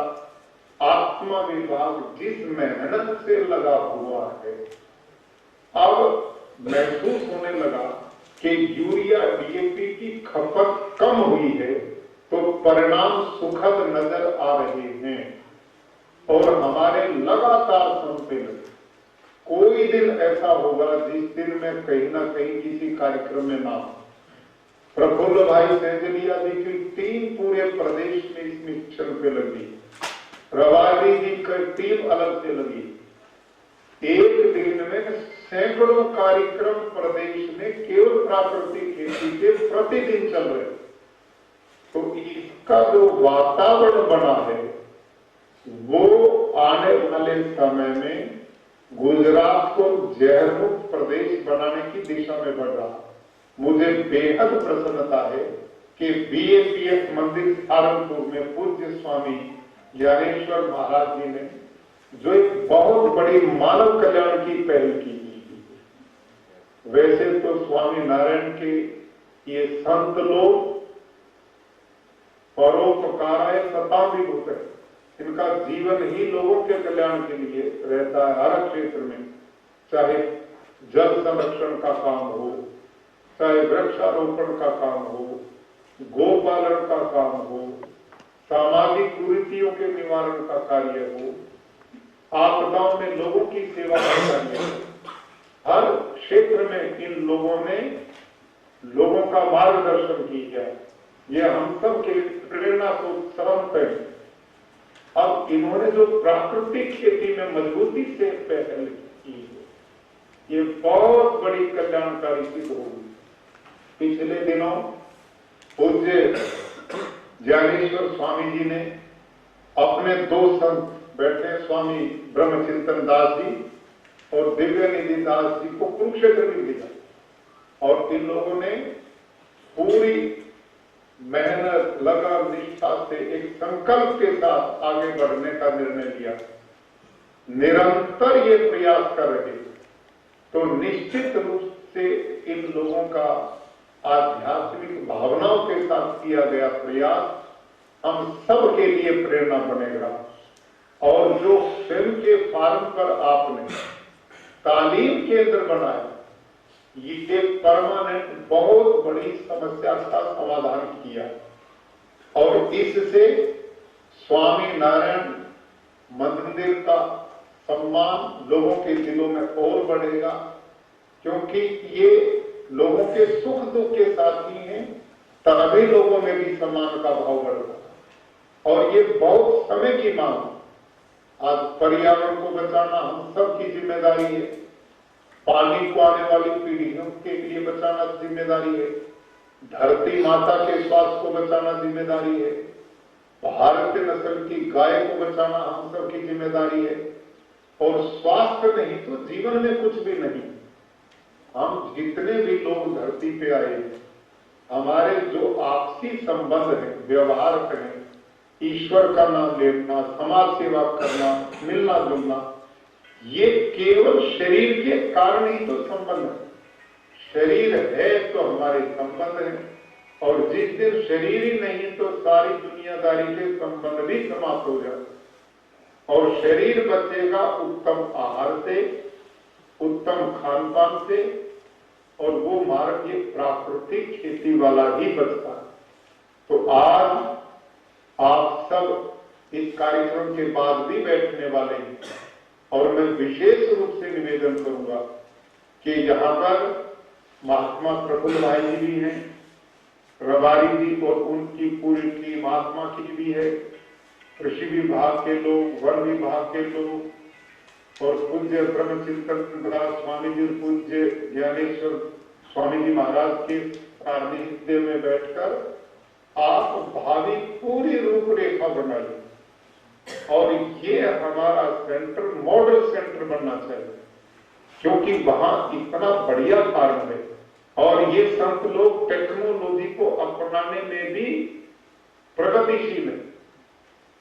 आत्मा विभाग जिस मेहनत से लगा हुआ है, अब महसूस होने लगा कि यूरिया डीएपी की खपत कम हुई है तो परिणाम सुखद नजर आ रहे हैं। और हमारे लगातार सम्मेलन, कोई दिन ऐसा होगा जिस दिन में कहीं ना कहीं किसी कार्यक्रम में ना, प्रफुल्ल भाई सेंजलिया जी की टीम पूरे प्रदेश में इस मिशन पे लगी, रवारी जी की टीम अलग से लगी। एक दिन में सैकड़ों कार्यक्रम प्रदेश में केवल प्राकृतिक खेती के प्रतिदिन चल रहे। तो इसका जो वातावरण बना है वो आने वाले समय में गुजरात को जहर मुक्त प्रदेश बनाने की दिशा में बढ़ रहा। मुझे बेहद प्रसन्नता है कि बीएपीएस मंदिर सहारनपुर में पूज्य स्वामी ज्ञानेश्वर महाराज जी ने जो एक बहुत बड़ी मानव कल्याण की पहल की। वैसे तो स्वामी नारायण के ये संत लोग परोपकाराय सतामि भूते, इनका जीवन ही लोगों के कल्याण के लिए रहता है। हर क्षेत्र में, चाहे जल संरक्षण का काम हो, चाहे वृक्षारोपण का काम हो, गोपालन का काम हो, सामाजिक कुरीतियों के निवारण का कार्य हो, आपदाओं में लोगों की सेवा का कार्य हो, हर क्षेत्र में इन लोगों ने लोगों का मार्गदर्शन किया। ये हम सब के प्रेरणा को स्रोत है। अब इन्होंने जो प्राकृतिक खेती में मजबूती से पहल की है, ये बहुत बड़ी कल्याणकारी सिद्ध होगी। पिछले दिनों पूज्य ज्ञानेश्वर स्वामी जी ने अपने दो संत बैठे, स्वामी ब्रह्मचिंतन दास जी और दिव्य निधि दास जी को कुरुक्षेत्र में भेजा और इन लोगों ने पूरी मेहनत, लगन, निष्ठा से एक संकल्प के साथ आगे बढ़ने का निर्णय लिया। निरंतर ये प्रयास कर रहे, तो निश्चित रूप से इन लोगों का आध्यात्मिक भावनाओं के साथ किया गया प्रयास हम सब के लिए प्रेरणा बनेगा। और जो स्वयं के फार्म पर आपने तालीम केंद्र बनाया, ये परमानेंट बहुत बड़ी समस्या का समाधान किया और इससे स्वामी नारायण मंदिर का सम्मान लोगों के दिलों में और बढ़ेगा, क्योंकि ये लोगों के सुख दुख के साथी हैं, तभी लोगों में भी सम्मान का भाव बढ़ेगा। और ये बहुत समय की मांग। आज पर्यावरण को बचाना हम सब की जिम्मेदारी है, पानी को आने वाली पीढ़ियों के लिए बचाना जिम्मेदारी है, धरती माता के स्वास्थ्य को बचाना जिम्मेदारी है, भारतीय नस्ल की गाय को बचाना हम सब की जिम्मेदारी है। और स्वास्थ्य नहीं तो जीवन में कुछ भी नहीं। हम जितने भी लोग धरती पे आए, हमारे जो आपसी संबंध है, व्यवहार करें, ईश्वर का नाम लेना, समाज सेवा करना, मिलना जुलना, ये केवल शरीर के कारण ही तो संबंध है। शरीर है तो हमारे संबंध है, और जिस दिन शरीर ही नहीं तो सारी दुनियादारी के संबंध भी समाप्त हो जाते। और शरीर बचेगा उत्तम आहार से, उत्तम खान पान से, और वो मार्ग ये प्राकृतिक खेती वाला ही बचता है। तो आज आप सब इस कार्यक्रम के बाद भी बैठने वाले हैं, और मैं विशेष रूप से निवेदन करूंगा कि यहाँ पर महात्मा प्रफुल्ल भाई जी भी हैं, रबारी जी और उनकी पूरी टीम महात्मा की भी है, कृषि विभाग के लोग, वन विभाग के लोग, और पूज्य ब्रह्मचिंतन दास स्वामी जी, पूज्य ज्ञानेश्वर स्वामी जी महाराज के सानिध्य में बैठकर आप भावी पूरी रूपरेखा बनाइए। और ये हमारा सेंटर मॉडल सेंटर बनना चाहिए, क्योंकि वहां इतना बढ़िया फार्म है और ये संत लोग टेक्नोलॉजी को अपनाने में भी प्रगतिशील है।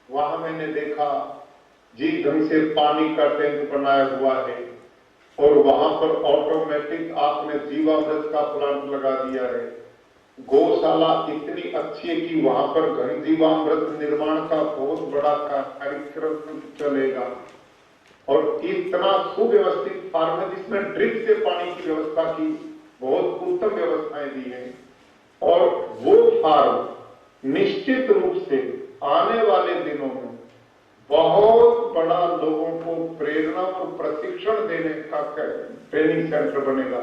वहां मैंने देखा जी ढंग से पानी का टैंक बनाया हुआ है, और वहां पर ऑटोमेटिक आपने जीवामृत का प्लांट लगा दिया है। गौशाला इतनी अच्छी है कि वहां पर घन जीवामृत निर्माण का बहुत बड़ा कार्यक्रम चलेगा, और इतना सुव्यवस्थित फार्म है जिसमें ड्रिप से पानी की व्यवस्था की बहुत उत्तम व्यवस्थाएं दी है। और वो फार्म निश्चित रूप से आने वाले दिनों में बहुत बड़ा लोगों को प्रेरणा और प्रशिक्षण देने का ट्रेनिंग सेंटर बनेगा।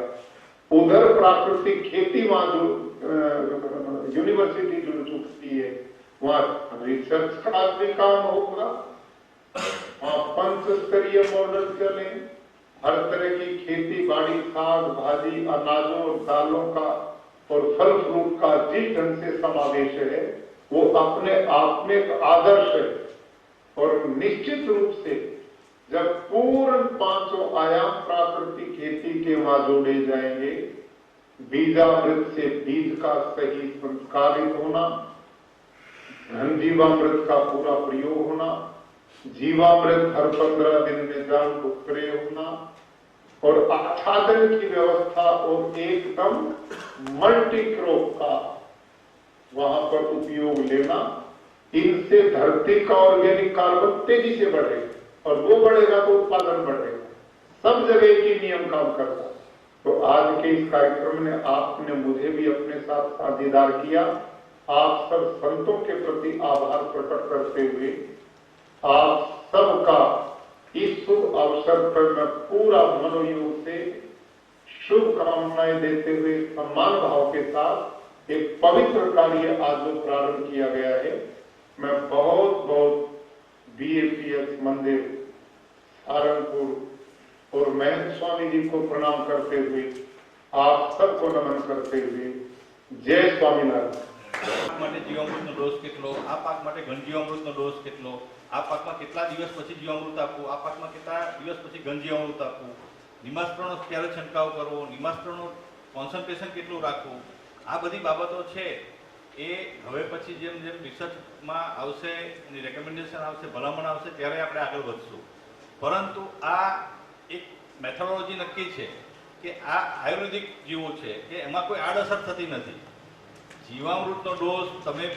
उधर प्राकृतिक खेती वहां जो यूनिवर्सिटी जुड़ चुकी है, वहां रिसर्च का भी काम होगा, वहां पंच स्तरीय मॉडल चले, हर तरह की खेती बाड़ी, साग भाजी, अनाजों और दालों का और फल फ्रूट का जिस ढंग से समावेश है वो अपने आप में एक आदर्श है। और निश्चित रूप से जब पूर्ण पांचों आयाम प्राकृतिक खेती के वहां जोड़े जाएंगे, बीजामृत से बीज का सही संस्कारित होना, घन जीवामृत का पूरा प्रयोग होना, जीवामृत हर 15 दिन में जान को स्प्रे होना और आच्छादन की व्यवस्था और एकदम मल्टी क्रॉप का वहां पर उपयोग लेना। इनसे धरती का ऑर्गेनिक कार्बन तेजी से बढ़ेगा और वो बढ़ेगा तो उत्पादन बढ़ेगा। सब जगह एक ही नियम काम करता है। तो आज के इस कार्यक्रम में आपने मुझे भी अपने साथ साझेदार किया। आप सब संतों के प्रति आभार प्रकट करते हुए आप सबका इस शुभ अवसर पर मैं पूरा मनोयोग से शुभकामनाएं देते हुए सम्मान भाव के साथ एक पवित्र कार्य आज जो प्रारंभ किया गया है, मैं बहुत बहुत बीएपीएस मंदिर सारंगपुर और महंत स्वामी जी को प्रणाम करते हुए आप सबको नमन करते हुए जय स्वामीनारायण। માટે જીવામૃતનો ડોઝ કેટલો, આ પાક માટે ઘન જીવામૃતનો ડોઝ કેટલો, આ પાકમાં કેટલા દિવસ પછી જીવામૃત આપવું, આ પાકમાં કેટલા દિવસ પછી ઘન જીવામૃત આપવું, નિમાસ્ત્રનો ક્યારે છંટકાવ કરવો, નિમાસ્ત્રનું કોન્સન્ટ્રેશન કેટલું રાખવું, આ બધી બાબતો છે એ હવે પછી જેમ જેમ રિસર્ચમાં આવશે, એની રેકમેન્ડેશન આવશે, ભલામણ આવશે ત્યારે આપણે આગળ વધશું. પરંતુ આ એક મેથોડોલોજી નક્કી છે કે આ આયુર્વેદિક જીવો છે કે એમાં કોઈ આડઅસર થતી નથી. જીવામૃતનો ડોઝ તમે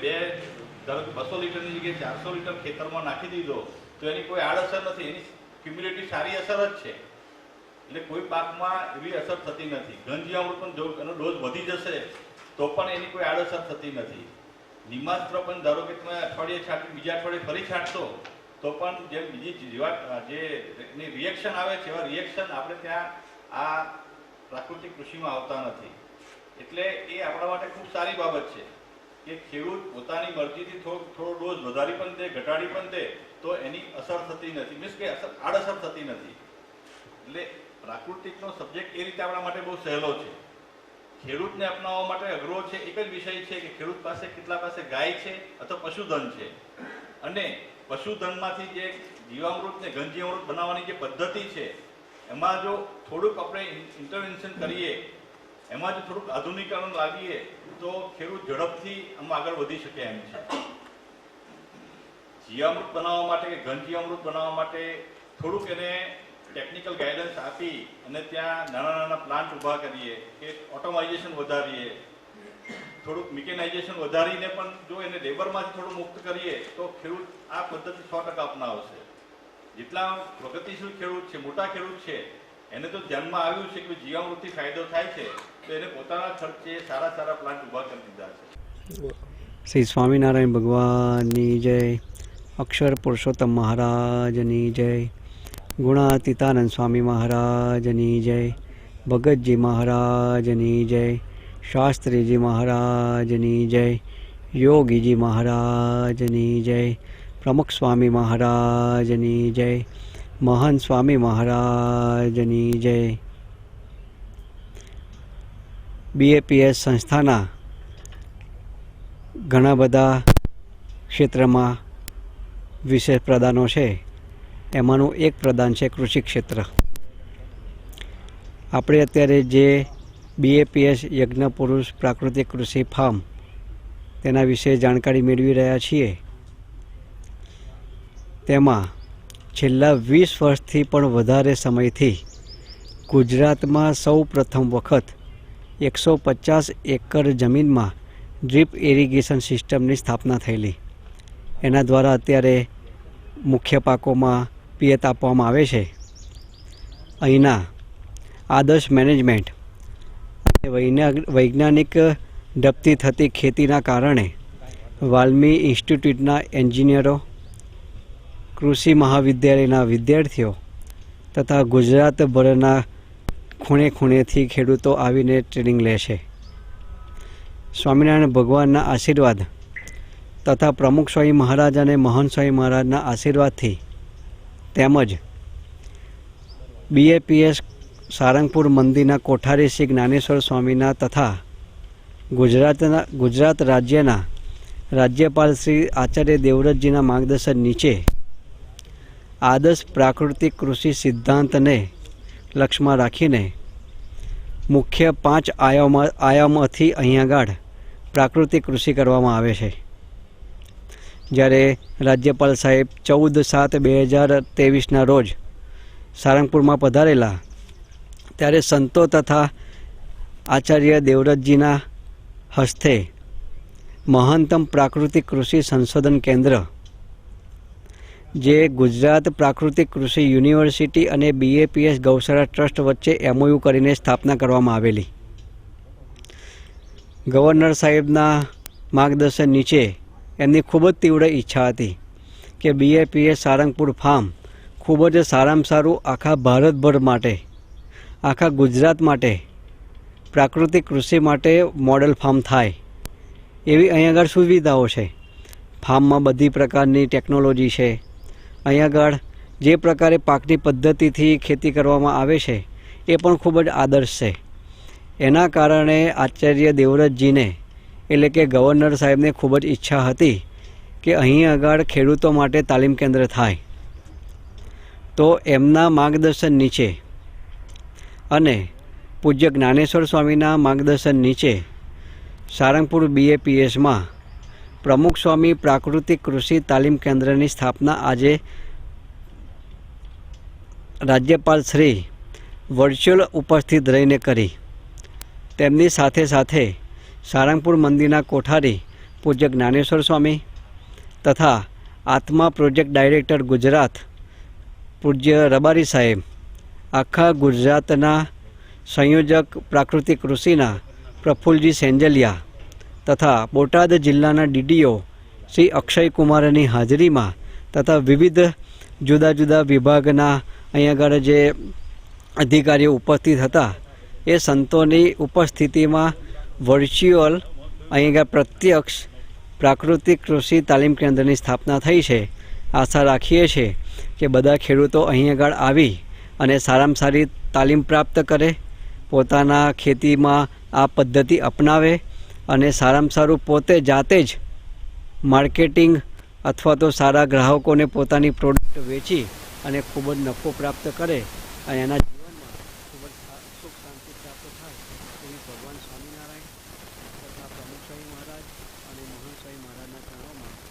200 લીટરની જગ્યાએ 400 લીટર ખેતરમાં નાખી દીધો તો એની કોઈ આડઅસર નથી, એની ક્યુમ્યુલેટિવ સારી અસર જ છે. એટલે કોઈ પાકમાં એવી અસર થતી નથી. ઘન જીવામૃત પણ એનો ડોઝ વધી જશે તો પણ એની કોઈ આડઅસર થતી નથી. નિમાસ્ત્ર પણ ધારો કે તમે અઠવાડિયે છાંટી બીજા અઠવાડિયે ફરી છાંટશો તો પણ જે બીજી જીવાત જે એની રિએક્શન આવે છે એવા રિએક્શન આપણે ત્યાં આ પ્રાકૃતિક કૃષિમાં આવતા નથી. એટલે એ આપણા માટે ખૂબ સારી બાબત છે કે ખેડૂત પોતાની મરજીથી થોડો ડોઝ વધારી પણ દે, ઘટાડી પણ દે તો એની અસર થતી નથી, મીન્સ કે આડઅસર થતી નથી. એટલે પ્રાકૃતિકનો સબ્જેક્ટ એ રીતે આપણા માટે બહુ સહેલો છે. ખેડૂતને અપનાવવા માટે અઘરો છે એક જ વિષય છે કે ખેડૂત પાસે કેટલા પાસે ગાય છે અથવા પશુધન છે, અને પશુધનમાંથી જે જીવામૃત ને ઘન જીવામૃત બનાવવાની જે પદ્ધતિ છે એમાં જો થોડુંક આપણે ઇન્ટરવેન્શન કરીએ, એમાં જો થોડુંક આધુનિકરણ લાવીએ તો ખેડૂત ઝડપથી આમાં આગળ વધી શકે એમ છે. જીવામૃત બનાવવા માટે કે ઘન જીવામૃત બનાવવા માટે થોડુંક એને ટેકનિકલ ગાઈડન્સ આપી અને ત્યાં નાના નાના પ્લાન્ટ ઊભા કરીએ કે ઓટોમાઇઝેશન વધારીએ, થોડુંક મિકેનાઇઝેશન વધારીને પણ જો એને લેબરમાંથી થોડું મુક્ત કરીએ તો ખેડૂત આ પદ્ધતિ 100% અપનાવશે. જેટલા પ્રગતિશીલ ખેડૂત છે, મોટા ખેડૂત છે, એને તો ધ્યાનમાં આવ્યું છે કે જીવામૃતથી ફાયદો થાય છે તો એને પોતાના ખર્ચે સારા સારા પ્લાન્ટ ઊભા કરી દીધા છે. શ્રી સ્વામિનારાયણ ભગવાનની જય, અક્ષર પુરુષોત્તમ મહારાજની જય, ગુણાતીતાનંદ સ્વામી મહારાજની જય, ભગતજી મહારાજની જય, શાસ્ત્રીજી મહારાજની જય, યોગીજી મહારાજની જય, પ્રમુખ સ્વામી મહારાજની જય, મહાન સ્વામી મહારાજની જય. બીએપીએસ સંસ્થાના ઘણા બધા ક્ષેત્રમાં વિશેષ પ્રદાનો છે. એમાંનું એક પ્રદાન છે કૃષિ ક્ષેત્ર. આપણે અત્યારે જે બીએપીએસ યજ્ઞ પુરુષ પ્રાકૃતિક કૃષિ ફાર્મ તેના વિશે જાણકારી મેળવી રહ્યા છીએ. તેમાં છેલ્લા 20 વર્ષથી પણ વધારે સમયથી ગુજરાતમાં સૌ પ્રથમ વખત 150 એકર જમીનમાં ડ્રીપ ઇરિગેશન સિસ્ટમની સ્થાપના થયેલી. એના દ્વારા અત્યારે મુખ્ય પાકોમાં પિયત આપવામાં આવે છે. અહીંના આદર્શ મેનેજમેન્ટ અને વૈજ્ઞાનિક ઢબથી થતી ખેતીના કારણે વાલ્મી ઇન્સ્ટિટ્યૂટના એન્જિનિયરો, કૃષિ મહાવિદ્યાલયના વિદ્યાર્થીઓ તથા ગુજરાતભરના ખૂણે ખૂણેથી ખેડૂતો આવીને ટ્રેનિંગ લે છે. સ્વામિનારાયણ ભગવાનના આશીર્વાદ તથા પ્રમુખ સ્વામી મહારાજ અને મહાન સ્વામી મહારાજના આશીર્વાદથી તેમજ બીએપીએસ સારંગપુર મંદિરના કોઠારી શ્રી જ્ઞાનેશ્વર સ્વામીના તથા ગુજરાત રાજ્યના રાજ્યપાલ શ્રી આચાર્ય દેવવ્રતજીના માર્ગદર્શન નીચે આદર્શ પ્રાકૃતિક કૃષિ સિદ્ધાંતને લક્ષ્યમાં રાખીને મુખ્ય 5 આયામોથી અહીં આગળ પ્રાકૃતિક કૃષિ કરવામાં આવે છે. જ્યારે રાજ્યપાલ સાહેબ 14/7/2023ના રોજ સારંગપુરમાં પધારેલા ત્યારે સંતો તથા આચાર્ય દેવવ્રતજીના હસ્તે મહંતમ પ્રાકૃતિક કૃષિ સંશોધન કેન્દ્ર, જે ગુજરાત પ્રાકૃતિક કૃષિ યુનિવર્સિટી અને BAPS ગૌશાળા ટ્રસ્ટ વચ્ચે MOU કરીને સ્થાપના કરવામાં આવેલી. ગવર્નર સાહેબના માર્ગદર્શન નીચે એમની ખૂબ જ તીવ્ર ઈચ્છા હતી કે BAPS સારંગપુર ફાર્મ ખૂબ જ સારામાં સારું આખા ભારતભર માટે, આખા ગુજરાત માટે પ્રાકૃતિક કૃષિ માટે મોડેલ ફાર્મ થાય એવી અહીં આગળ સુવિધાઓ છે. ફાર્મમાં બધી પ્રકારની ટેકનોલોજી છે. અહીં આગળ જે પ્રકારે પાકની પદ્ધતિથી ખેતી કરવામાં આવે છે એ પણ ખૂબ જ આદર્શ છે. એના કારણે આચાર્ય દેવવ્રતજીને એટલે કે ગવર્નર સાહેબને ખૂબ જ ઈચ્છા હતી કે અહીં આગળ ખેડૂતો માટે તાલીમ કેન્દ્ર થાય. તો એમના માર્ગદર્શન નીચે અને પૂજ્ય જ્ઞાનેશ્વર સ્વામીના માર્ગદર્શન નીચે સારંગપુર BAPSમાં પ્રમુખ સ્વામી પ્રાકૃતિક કૃષિ તાલીમ કેન્દ્રની સ્થાપના આજે રાજ્યપાલ શ્રી વર્ચ્યુઅલ ઉપસ્થિત રહીને કરી. તેમની સાથે સાથે સારંગપુર મંદિરના કોઠારી પૂજ્ય જ્ઞાનેશ્વર સ્વામી તથા આત્મા પ્રોજેક્ટ ડાયરેક્ટર ગુજરાત પૂજ્ય રબારી સાહેબ, આખા ગુજરાતના સંયોજક પ્રાકૃતિક કૃષિના પ્રફુલજી સેંજલિયા તથા બોટાદ જિલ્લાના DDO શ્રી અક્ષય કુમારની હાજરીમાં તથા વિવિધ જુદા જુદા વિભાગના અહીં આગળ જે અધિકારીઓ ઉપસ્થિત હતા એ સંતોની ઉપસ્થિતિમાં વર્ચ્યુઅલ અહીં આગળ પ્રત્યક્ષ પ્રાકૃતિક કૃષિ તાલીમ કેન્દ્રની સ્થાપના થઈ છે. આશા રાખીએ છીએ કે બધા ખેડૂતો અહીં આગળ આવી અને સારામાં સારી તાલીમ પ્રાપ્ત કરે, પોતાના ખેતીમાં આ પદ્ધતિ અપનાવે અને સારામાં સારું પોતે જાતે જ માર્કેટિંગ અથવા તો સારા ગ્રાહકોને પોતાની પ્રોડક્ટ વેચી અને ખૂબ જ નફો પ્રાપ્ત કરે અને એના જીવનમાં ખૂબ જ સુખ શાંતિ પ્રાપ્ત થાય એવી ભગવાન સ્વામિનારાયણ તથા પ્રમુખ સ્વામી મહારાજ અને મહાન સ્વામી મહારાજના ચરણોમાં